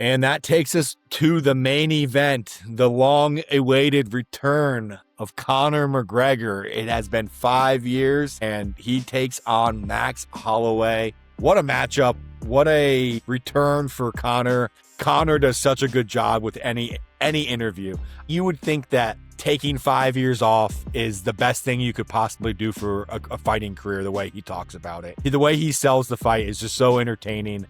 And that takes us to the main event, the long-awaited return of Conor McGregor. It has been 5 years, and he takes on Max Holloway. What a matchup. What a return for Conor. Conor does such a good job with any interview. You would think that taking 5 years off is the best thing you could possibly do for a fighting career, the way he talks about it. The way he sells the fight is just so entertaining.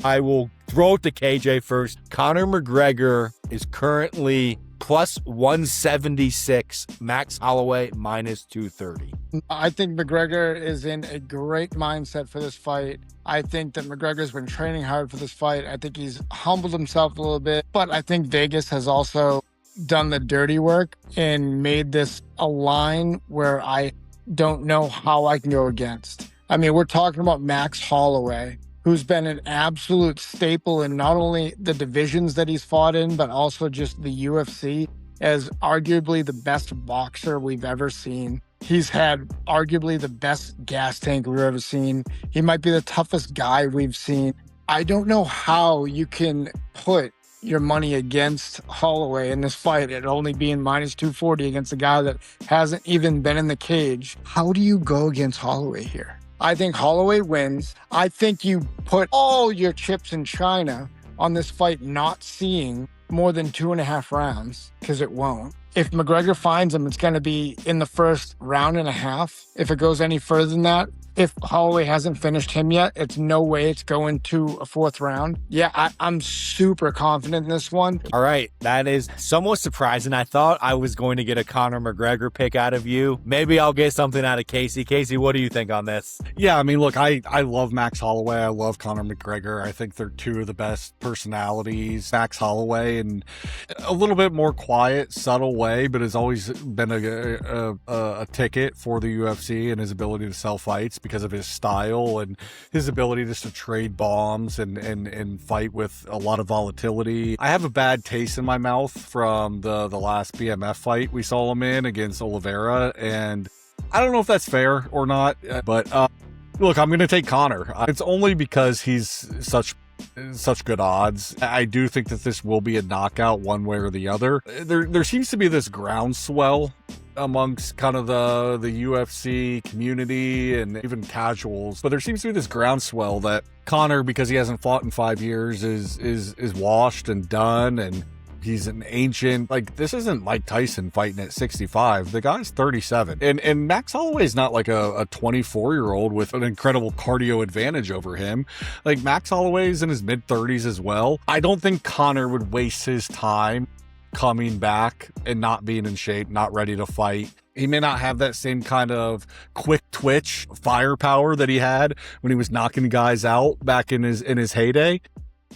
I will throw it to KJ first. Conor McGregor is currently plus 176, Max Holloway minus 230. I think McGregor is in a great mindset for this fight. I think that McGregor's been training hard for this fight. I think he's humbled himself a little bit, but I think Vegas has also done the dirty work and made this a line where I don't know how I can go against. I mean, we're talking about Max Holloway, who's been an absolute staple in not only the divisions that he's fought in, but also just the UFC, as arguably the best boxer we've ever seen. He's had arguably the best gas tank we've ever seen. He might be the toughest guy we've seen. I don't know how you can put your money against Holloway in this fight at only being minus 240 against a guy that hasn't even been in the cage. How do you go against Holloway here? I think Holloway wins. I think you put all your chips in China on this fight not seeing more than 2.5 rounds, because it won't. If McGregor finds him, it's going to be in the first round and a half. If it goes any further than that, if Holloway hasn't finished him yet, it's no way it's going to a 4th round. Yeah, I'm super confident in this one. All right, that is somewhat surprising. I thought I was going to get a Conor McGregor pick out of you. Maybe I'll get something out of Casey. Casey, what do you think on this? Yeah, I mean, look, I love Max Holloway. I love Conor McGregor. I think they're two of the best personalities. Max Holloway, in a little bit more quiet, subtle way, but has always been a ticket for the UFC and his ability to sell fights, because of his style and his ability just to trade bombs and fight with a lot of volatility. I have a bad taste in my mouth from the last BMF fight we saw him in against Oliveira, and I don't know if that's fair or not, but look, I'm going to take Conor. It's only because he's such good odds. I do think that this will be a knockout one way or the other. There seems to be this groundswell amongst kind of the UFC community and even casuals, but there seems to be this groundswell that Conor, because he hasn't fought in 5 years, is washed and done, and he's an ancient. Like, this isn't Mike Tyson fighting at 65. The guy's 37. And Max Holloway is not like a 24-year-old with an incredible cardio advantage over him. Like, Max Holloway's in his mid-30s as well. I don't think Conor would waste his time coming back and not being in shape, not ready to fight. He may not have that same kind of quick twitch firepower that he had when he was knocking guys out back in his heyday.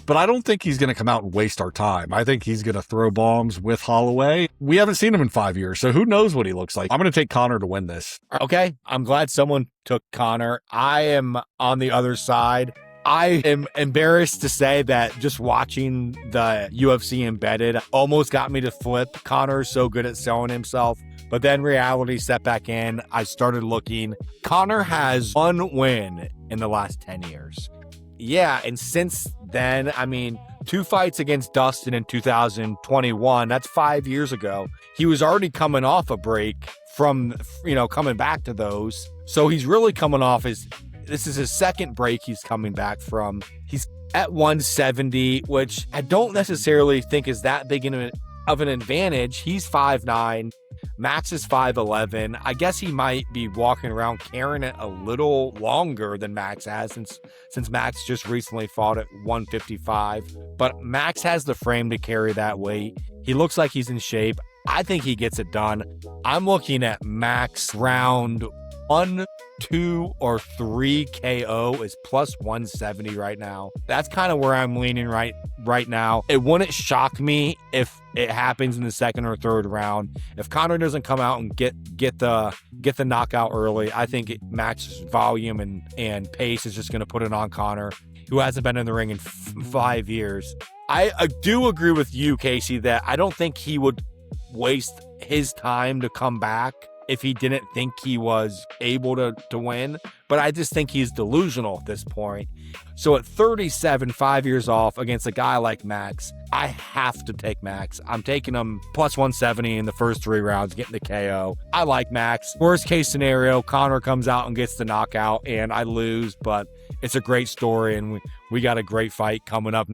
But I don't think he's going to come out and waste our time. I think he's going to throw bombs with Holloway. We haven't seen him in 5 years, so who knows what he looks like. I'm going to take Conor to win this. Okay, I'm glad someone took Conor. I am on the other side. I am embarrassed to say that just watching the UFC Embedded almost got me to flip. Conor's so good at selling himself. But then reality set back in. I started looking. Conor has 1 win in the last 10 years. Yeah, and since then, I mean, 2 fights against Dustin in 2021. That's 5 years ago. He was already coming off a break from, coming back to those. So he's really coming off this is his 2nd break he's coming back from. He's at 170, which I don't necessarily think is that big of an advantage. He's 5'9". Max is 5'11". I guess he might be walking around carrying it a little longer than Max has since Max just recently fought at 155. But Max has the frame to carry that weight. He looks like he's in shape. I think he gets it done. I'm looking at Max round 1, 2, or 3 KO is plus 170 right now. That's kind of where I'm leaning right now. It wouldn't shock me if it happens in the 2nd or 3rd round. If Conor doesn't come out and get the knockout early, I think Max's volume and pace is just going to put it on Conor, who hasn't been in the ring in 5 years. I do agree with you, Casey, that I don't think he would waste his time to come back if he didn't think he was able to win, but I just think he's delusional at this point. So at 37, 5 years off against a guy like Max, I have to take Max. I'm taking him plus 170 in the first 3 rounds, getting the KO. I like Max. Worst case scenario, Conor comes out and gets the knockout and I lose, but it's a great story and we got a great fight coming up.